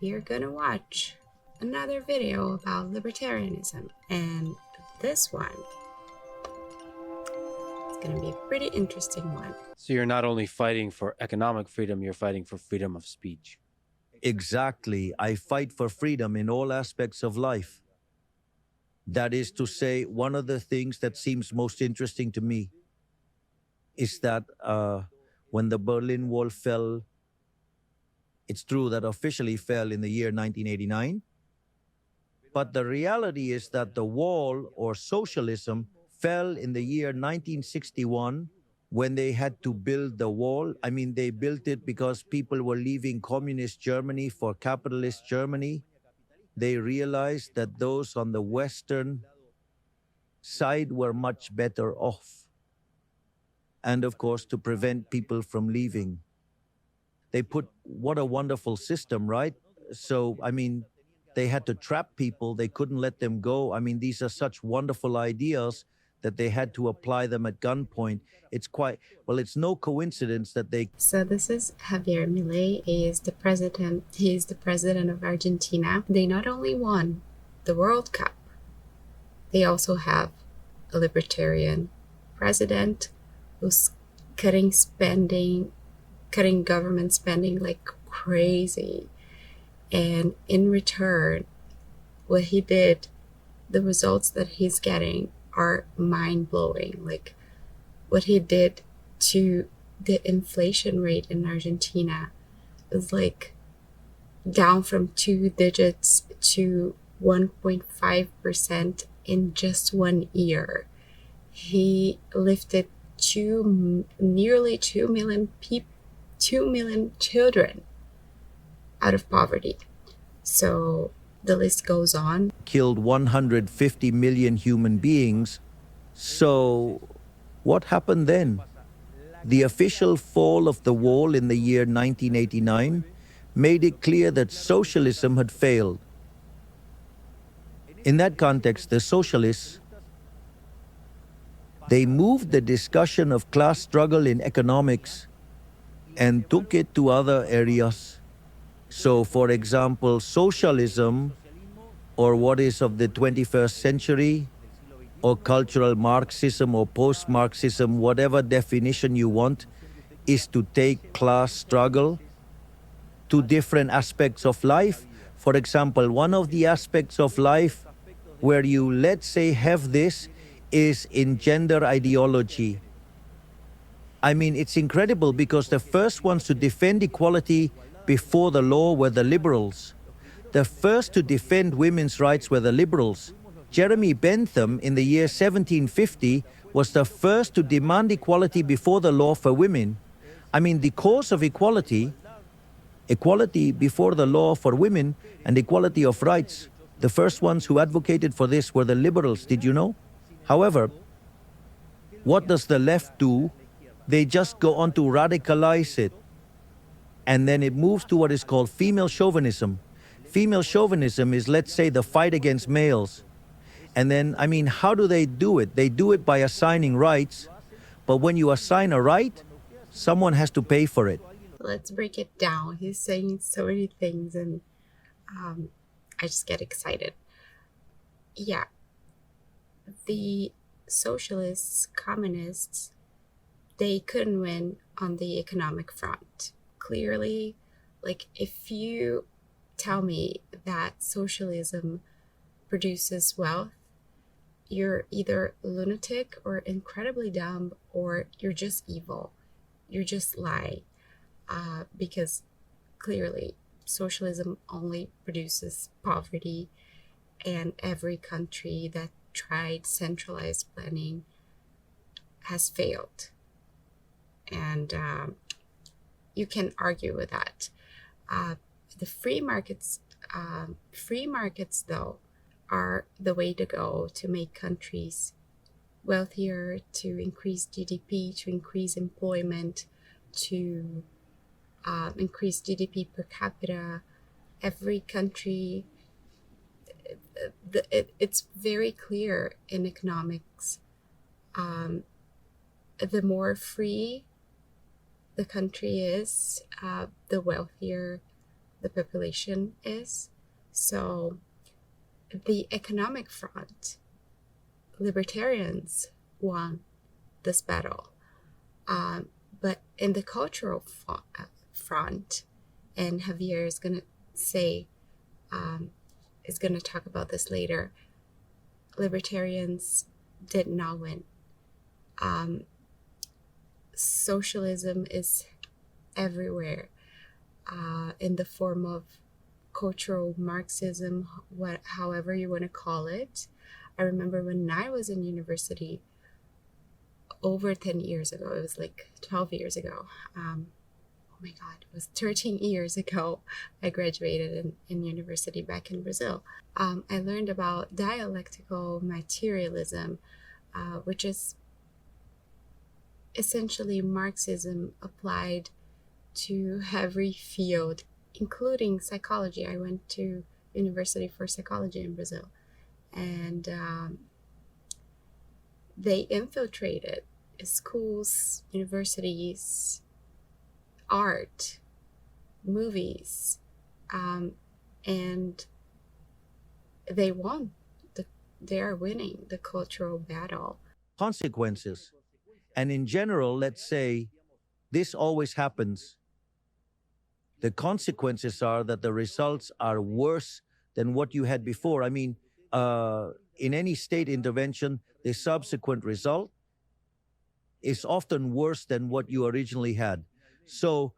we are gonna watch another video about libertarianism, and this one is gonna be a pretty interesting one. So you're not only fighting for economic freedom, you're fighting for freedom of speech. Exactly. I fight for freedom in all aspects of life. That is to say, one of the things that seems most interesting to me is that when the Berlin Wall fell, it's true that officially fell in the year 1989, but the reality is that the wall, or socialism, fell in the year 1961 when they had to build the wall. I mean, they built it because people were leaving communist Germany for capitalist Germany. They realized that those on the Western side were much better off. And of course, to prevent people from leaving. They put, what a wonderful system, right? So, I mean, they had to trap people. They couldn't let them go. I mean, these are such wonderful ideas that they had to apply them at gunpoint. It's quite, well, it's no coincidence that they... So this is Javier Milei. He is the president of Argentina. They not only won the World Cup, they also have a libertarian president who's cutting government spending like crazy. And in return, what he did, the results that he's getting are mind-blowing. Like what he did to the inflation rate in Argentina is like down from 2 digits to 1.5% in just 1 year. He lifted nearly 2 million children out of poverty. So the list goes on. Killed 150 million human beings. So what happened then? The official fall of the wall in the year 1989 made it clear that socialism had failed. In that context, the socialists, they moved the discussion of class struggle in economics and took it to other areas. So, for example, socialism, or what is of the 21st century, or cultural Marxism or post-Marxism, whatever definition you want, is to take class struggle to different aspects of life. For example, one of the aspects of life where you, let's say, have this is in gender ideology. I mean, it's incredible because the first ones to defend equality before the law were the liberals. The first to defend women's rights were the liberals. Jeremy Bentham in the year 1750 was the first to demand equality before the law for women. I mean, the cause of equality before the law for women and equality of rights, the first ones who advocated for this were the liberals, did you know? However, what does the left do? They just go on to radicalize it. And then it moves to what is called female chauvinism. Female chauvinism is, let's say, the fight against males. And then, I mean, how do they do it? They do it by assigning rights. But when you assign a right, someone has to pay for it. Let's break it down. He's saying so many things, and I just get excited. Yeah. The socialists, communists, they couldn't win on the economic front. Clearly, like if you tell me that socialism produces wealth, you're either lunatic or incredibly dumb, or you're just evil. You just lie. Because clearly socialism only produces poverty, and every country that tried centralized planning has failed. And you can argue with that. The free markets though are the way to go to make countries wealthier, to increase GDP, to increase employment, to increase GDP per capita. Every country, it's very clear in economics. The more free the country is, the wealthier the population is. So the economic front, libertarians won this battle. But in the cultural front, and Javier is going to say, is going to talk about this later, libertarians did not win. Socialism is everywhere, in the form of cultural Marxism, however you want to call it. I remember when I was in university over 10 years ago, it was like 12 years ago. Oh my God, it was 13 years ago. I graduated in university back in Brazil. I learned about dialectical materialism, which is essentially Marxism applied to every field, including psychology. I went to university for psychology in Brazil, and they infiltrated schools, universities, art, movies, and they won. They are winning the cultural battle. Consequences. And in general, let's say this always happens. The consequences are that the results are worse than what you had before. I mean, in any state intervention, the subsequent result is often worse than what you originally had. So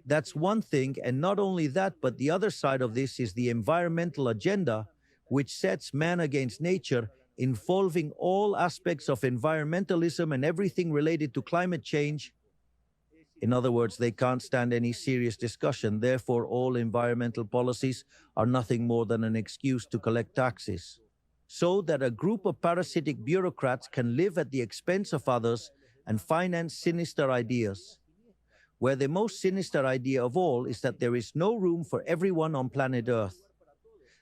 that's one thing. And not only that, but the other side of this is the environmental agenda, which sets man against nature, involving all aspects of environmentalism and everything related to climate change. In other words, they can't stand any serious discussion. Therefore, all environmental policies are nothing more than an excuse to collect taxes, so that a group of parasitic bureaucrats can live at the expense of others and finance sinister ideas, where the most sinister idea of all is that there is no room for everyone on planet Earth.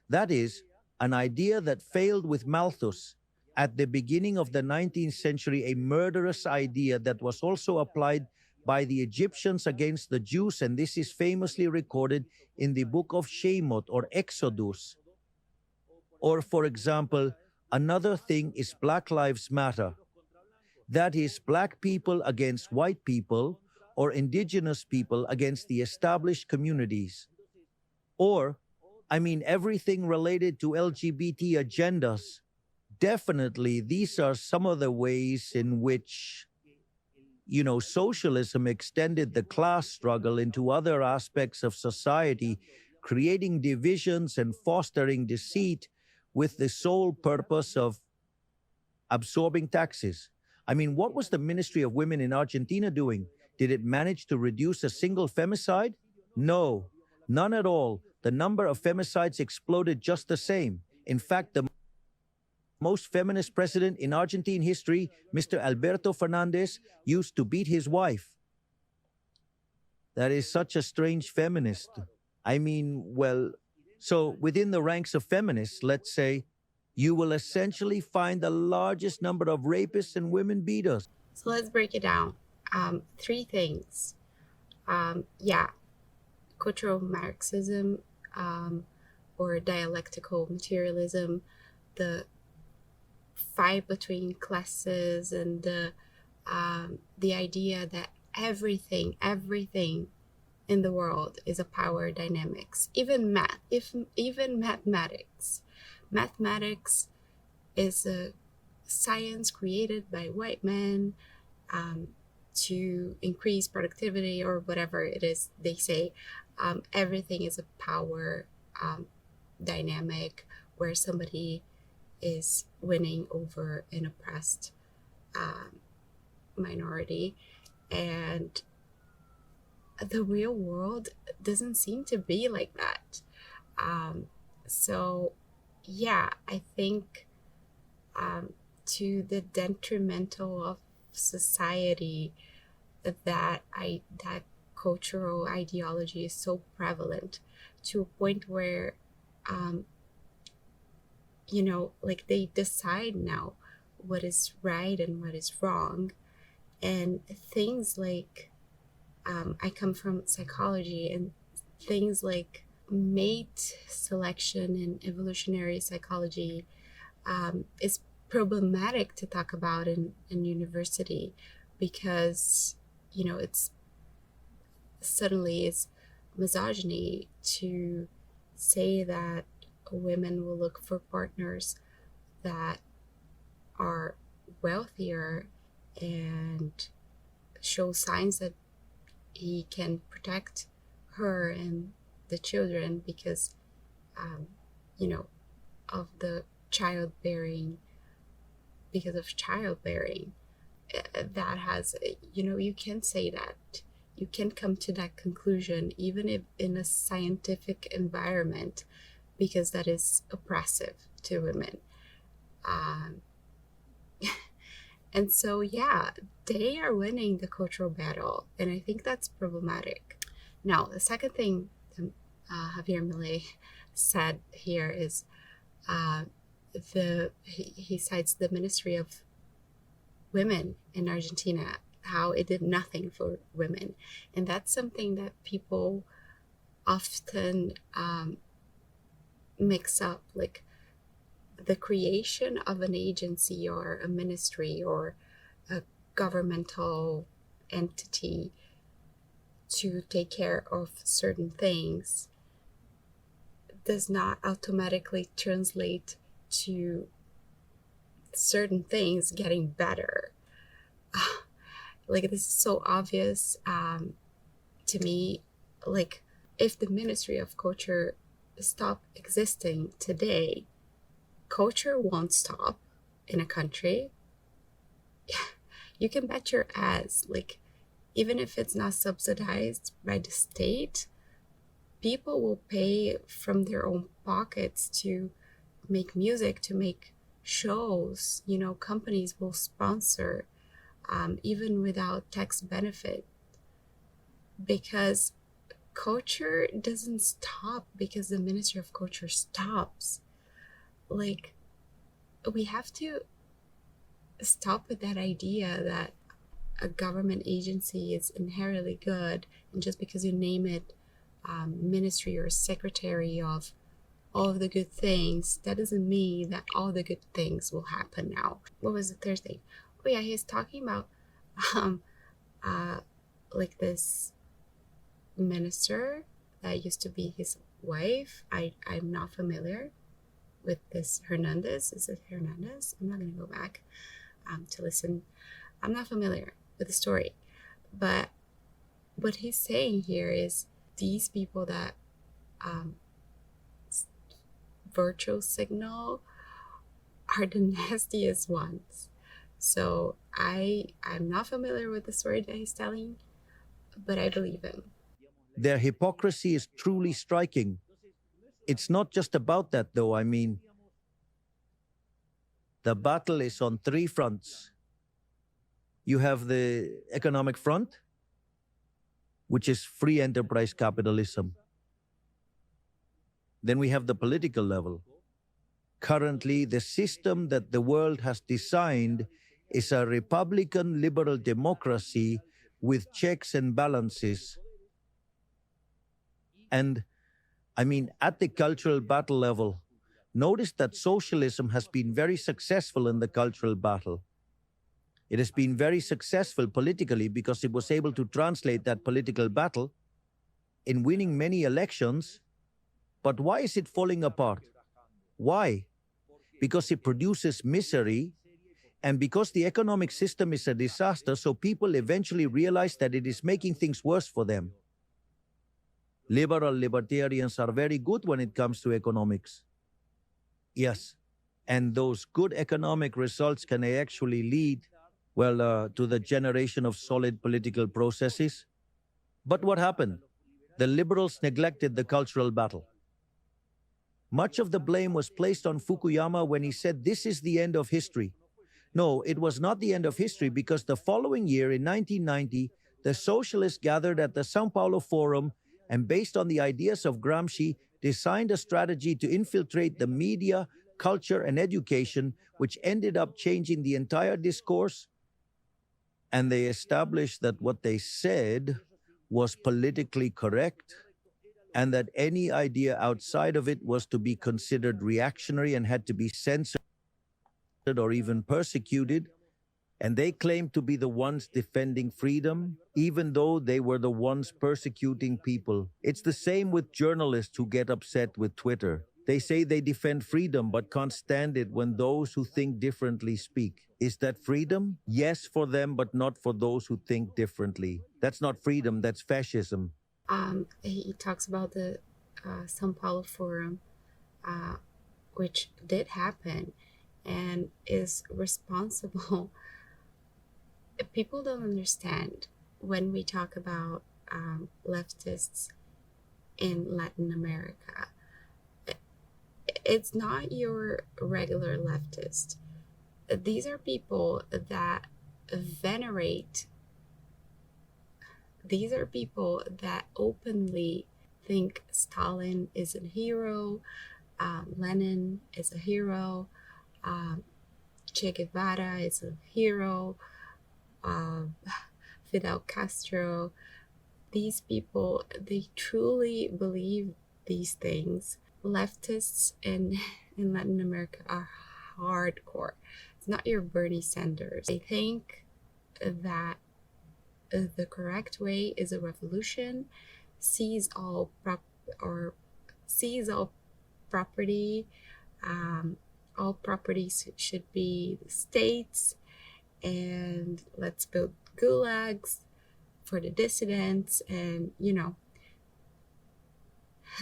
That is, an idea that failed with Malthus at the beginning of the 19th century, a murderous idea that was also applied by the Egyptians against the Jews, and this is famously recorded in the book of Shemot or Exodus. Or, for example, another thing is Black Lives Matter. That is, black people against white people, or indigenous people against the established communities. Or, I mean, everything related to LGBT agendas. Definitely, these are some of the ways in which, socialism extended the class struggle into other aspects of society, creating divisions and fostering deceit with the sole purpose of absorbing taxes. I mean, what was the Ministry of Women in Argentina doing? Did it manage to reduce a single femicide? No, none at all. The number of femicides exploded just the same. In fact, the most feminist president in Argentine history, Mr. Alberto Fernandez, used to beat his wife. That is such a strange feminist. I mean, well, so within the ranks of feminists, let's say, you will essentially find the largest number of rapists and women beaters. So let's break it down. 3 things. Cultural Marxism, or dialectical materialism, the fight between classes, and the idea that everything in the world is a power dynamics. Even mathematics. Mathematics is a science created by white men to increase productivity or whatever it is they say. Everything is a power dynamic where somebody is winning over an oppressed minority. And the real world doesn't seem to be like that. I think to the detrimental of society, that cultural ideology is so prevalent to a point where they decide now what is right and what is wrong. And things like I come from psychology, and things like mate selection in evolutionary psychology is problematic to talk about in university because, it's suddenly it's misogyny to say that women will look for partners that are wealthier and show signs that he can protect her and the children because, um, you know, of the childbearing, because of childbearing. That has, you can say that. You can come to that conclusion even if in a scientific environment because that is oppressive to women. Um, and so, yeah, they are winning the cultural battle, and I think that's problematic. Now, the second thing Javier Milei said here is he cites the Ministry of Women in Argentina, how it did nothing for women, and that's something that people often mix up, like the creation of an agency or a ministry or a governmental entity to take care of certain things does not automatically translate to certain things getting better. Like, this is so obvious to me. Like, if the Ministry of Culture stopped existing today, culture won't stop in a country. You can bet your ass, like, even if it's not subsidized by the state, people will pay from their own pockets to make music, to make shows. Companies will sponsor, even without tax benefit, because culture doesn't stop because the Ministry of Culture stops. Like, we have to stop with that idea that a government agency is inherently good, and just because you name it ministry or secretary of all of the good things, that doesn't mean that all the good things will happen now. What was the Thursday? Oh yeah, he's talking about like this minister that used to be his wife. I'm not familiar with this Hernandez. Is it Hernandez? I'm not gonna go back to listen. I'm not familiar with the story, but what he's saying here is these people that virtual signal are the nastiest ones. So I'm not familiar with the story that he's telling, but I believe him. Their hypocrisy is truly striking. It's not just about that, though. I mean, the battle is on three fronts. You have the economic front, which is free enterprise capitalism. Then we have the political level. Currently, the system that the world has designed is a Republican liberal democracy with checks and balances. And I mean, at the cultural battle level, notice that socialism has been very successful in the cultural battle. It has been very successful politically because it was able to translate that political battle in winning many elections. But why is it falling apart? Why? Because it produces misery, and because the economic system is a disaster, so people eventually realize that it is making things worse for them. Liberal libertarians are very good when it comes to economics. Yes, and those good economic results can actually lead, to the generation of solid political processes. But what happened? The liberals neglected the cultural battle. Much of the blame was placed on Fukuyama when he said this is the end of history. No, it was not the end of history, because the following year, in 1990, the socialists gathered at the Sao Paulo Forum and, based on the ideas of Gramsci, designed a strategy to infiltrate the media, culture, and education, which ended up changing the entire discourse. And they established that what they said was politically correct. and that any idea outside of it was to be considered reactionary and had to be censored or even persecuted. And they claimed to be the ones defending freedom, even though they were the ones persecuting people. It's the same with journalists who get upset with Twitter. They say they defend freedom but can't stand it when those who think differently speak. Is that freedom? Yes, for them, but not for those who think differently. That's not freedom, that's fascism. He talks about the São Paulo Forum, which did happen and is responsible. People don't understand when we talk about leftists in Latin America. It's not your regular leftist. These are people that venerate. These are people that openly think Stalin is a hero, Lenin is a hero, Che Guevara is a hero, Fidel Castro. These people, they truly believe these things. Leftists in Latin America are hardcore. It's not your Bernie Sanders. They think that the correct way is a revolution, seize all property. All properties should be the states, and let's build gulags for the dissidents, and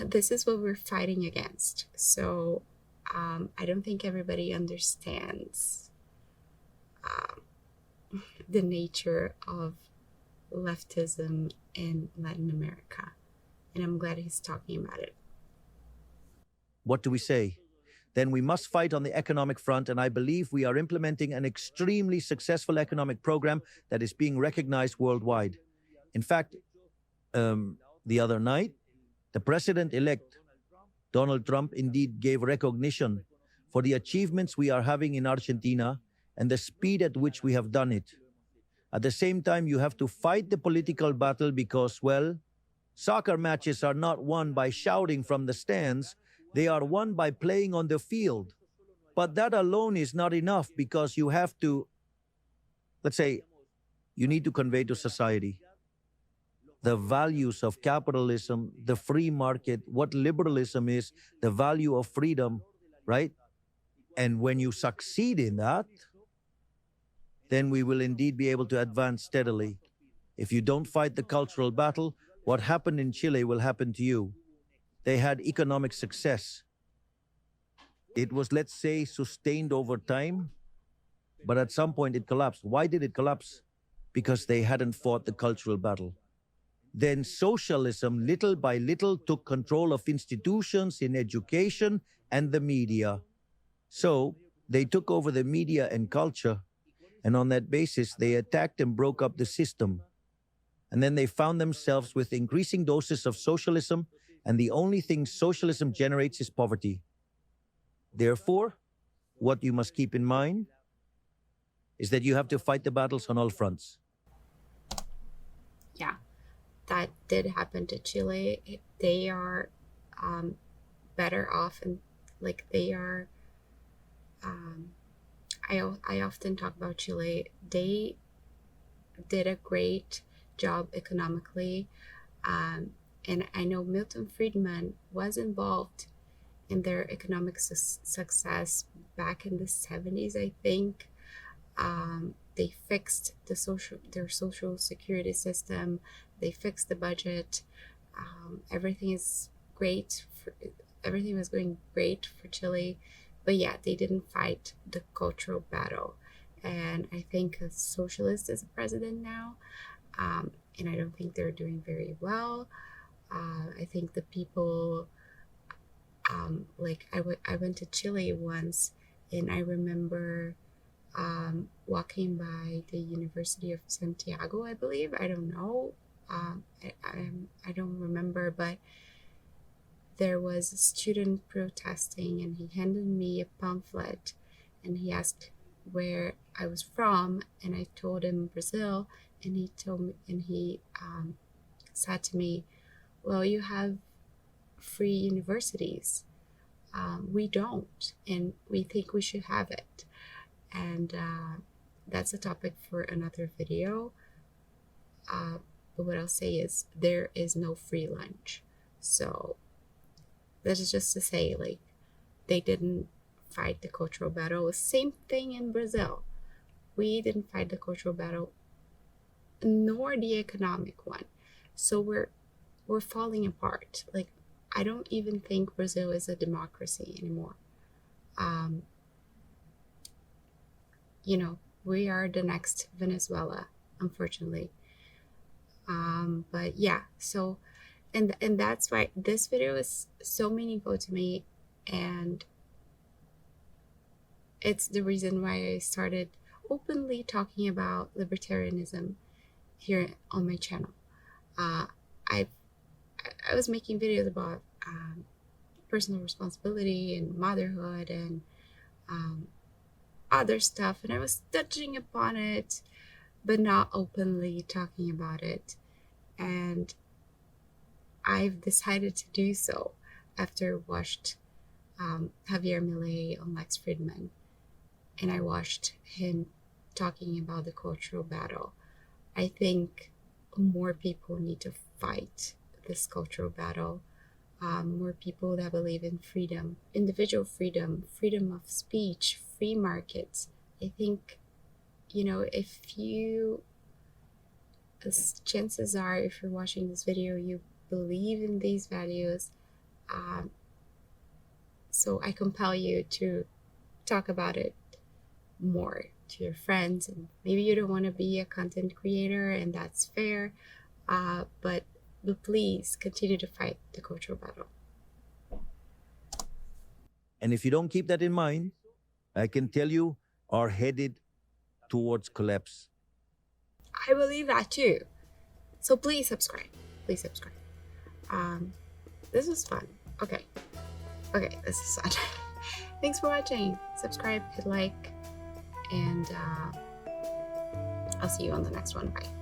this is what we're fighting against. So I don't think everybody understands the nature of leftism in Latin America, and I'm glad he's talking about it. What do we say? Then we must fight on the economic front, and I believe we are implementing an extremely successful economic program that is being recognized worldwide. In fact, the other night, the president-elect, Donald Trump, indeed gave recognition for the achievements we are having in Argentina and the speed at which we have done it. At the same time, you have to fight the political battle because, well, soccer matches are not won by shouting from the stands, they are won by playing on the field. But that alone is not enough because you have to, let's say, you need to convey to society the values of capitalism, the free market, what liberalism is, the value of freedom, right? And when you succeed in that, then we will indeed be able to advance steadily. If you don't fight the cultural battle, what happened in Chile will happen to you. They had economic success. It was, let's say, sustained over time, but at some point it collapsed. Why did it collapse? Because they hadn't fought the cultural battle. Then socialism, little by little, took control of institutions in education and the media. So they took over the media and culture, and on that basis, they attacked and broke up the system. And then they found themselves with increasing doses of socialism, and the only thing socialism generates is poverty. Therefore, what you must keep in mind is that you have to fight the battles on all fronts. Yeah, that did happen to Chile. They are better off, and like they are. I often talk about Chile. They did a great job economically, and I know Milton Friedman was involved in their economic success back in the 70s, I think. They fixed their social security system. They fixed the budget. Everything is great. Everything was going great for Chile, but yeah, they didn't fight the cultural battle. And I think a socialist is a president now, and I don't think they're doing very well. I think the people, like I went to Chile once, and I remember walking by the University of Santiago, I believe. I don't know. I don't remember, but there was a student protesting, and he handed me a pamphlet, and he asked where I was from, and I told him Brazil, and he told me, and he said to me, "Well, you have free universities. We don't, and we think we should have it. And that's a topic for another video. But what I'll say is there is no free lunch. So that is just to say, like, they didn't fight the cultural battle. Same thing in Brazil. We didn't fight the cultural battle, nor the economic one. So we're falling apart. Like, I don't even think Brazil is a democracy anymore. You know, we are the next Venezuela, unfortunately. But yeah, so and that's why this video is so meaningful to me, and it's the reason why I started openly talking about libertarianism here on my channel. I was making videos about personal responsibility and motherhood and other stuff, and I was touching upon it, but not openly talking about it. And I've decided to do so after I watched Javier Milei on Lex Fridman, and I watched him talking about the cultural battle. I think more people need to fight this cultural battle. More people that believe in freedom, individual freedom, freedom of speech, free markets. I think, you know, if you, as chances are, if you're watching this video, you believe in these values. So I compel you to talk about it more to your friends. And maybe you don't want to be a content creator, and that's fair. But please continue to fight the cultural battle. And if you don't keep that in mind, I can tell you are headed towards collapse. I believe that too. So please subscribe. Please subscribe. This was fun. Okay, this is fun. Thanks for watching. Subscribe, hit like, and I'll see you on the next one. Bye.